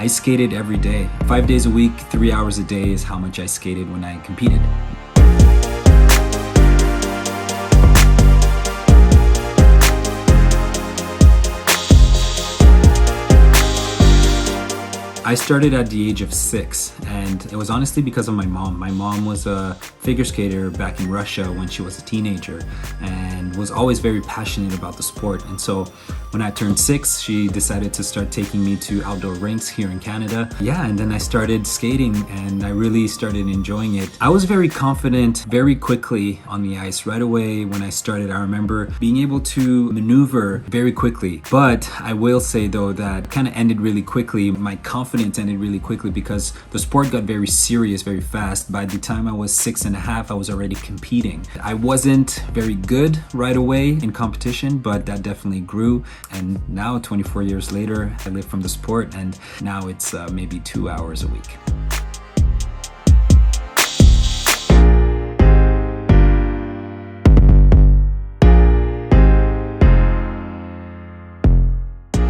I skated every day. 5 days a week, 3 hours a day is how much I skated when I competed. I started at the age of 6, and it was honestly because of my mom. My mom was a figure skater back in Russia when she was a teenager and was always very passionate about the sport. And so when I turned 6, she decided to start taking me to outdoor rinks here in Canada. Yeah, and then I started skating and I really started enjoying it. I was very confident very quickly on the ice. Right away when I started, I remember being able to maneuver very quickly. But I will say though that kind of ended really quickly. My confidence ended really quickly because the sport got very serious very fast. By the time I was 6.5, I was already competing. I wasn't very good right away in competition, but that definitely grew. And now 24 years later, I live from the sport, and now it's maybe 2 hours a week.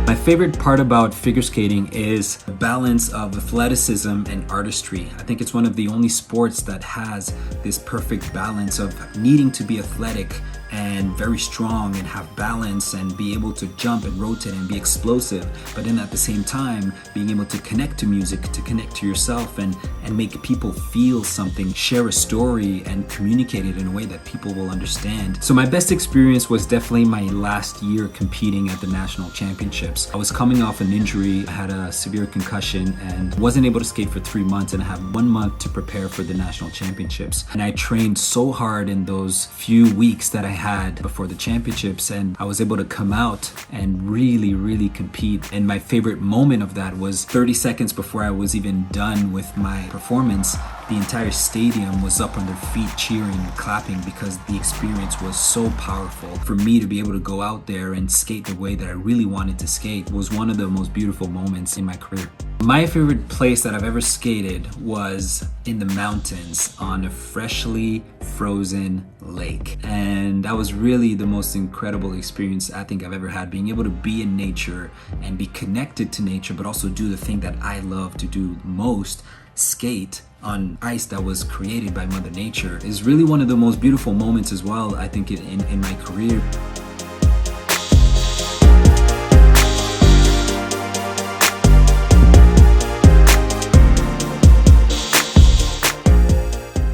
My favorite part about figure skating is the balance of athleticism and artistry. I think it's one of the only sports that has this perfect balance of needing to be athletic and very strong and have balance and be able to jump and rotate and be explosive, but then at the same time being able to connect to music, to connect to yourself and make people feel something, share a story and communicate it in a way that people will understand. So my best experience was definitely my last year competing at the national championships. I was coming off an injury, I had a severe concussion and wasn't able to skate for 3 months, and I had 1 month to prepare for the national championships. And I trained so hard in those few weeks that I had before the championships, and I was able to come out and really compete. And my favorite moment of that was 30 seconds before I was even done with my performance, the entire stadium was up on their feet cheering and clapping because the experience was so powerful. For me to be able to go out there and skate the way that I really wanted to skate was one of the most beautiful moments in my career. My favorite place that I've ever skated was in the mountains on a freshly frozen lake. And that was really the most incredible experience I think I've ever had, being able to be in nature and be connected to nature, but also do the thing that I love to do most, skate on ice that was created by Mother Nature, is really one of the most beautiful moments as well, I think, in my career.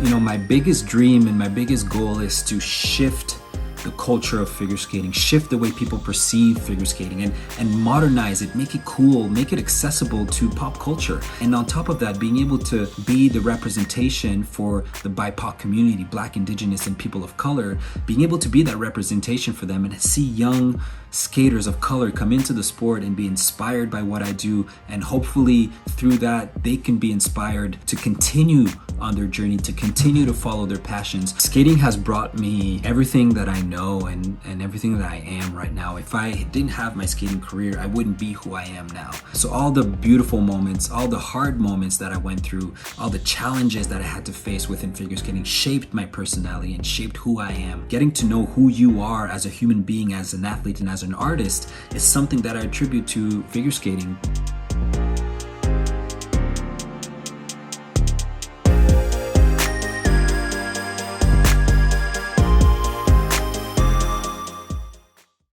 You know, my biggest dream and my biggest goal is to shift the culture of figure skating, shift the way people perceive figure skating and modernize it, make it cool, make it accessible to pop culture. And on top of that, being able to be the representation for the BIPOC community, Black, Indigenous, and people of color, being able to be that representation for them and see young skaters of color come into the sport and be inspired by what I do, and hopefully through that they can be inspired to continue on their journey, to continue to follow their passions. Skating has brought me everything that I know and everything that I am right now. If I didn't have my skating career, I wouldn't be who I am now. So all the beautiful moments, all the hard moments that I went through, all the challenges that I had to face within figure skating shaped my personality and shaped who I am. Getting to know who you are as a human being, as an athlete, and as an artist is something that I attribute to figure skating.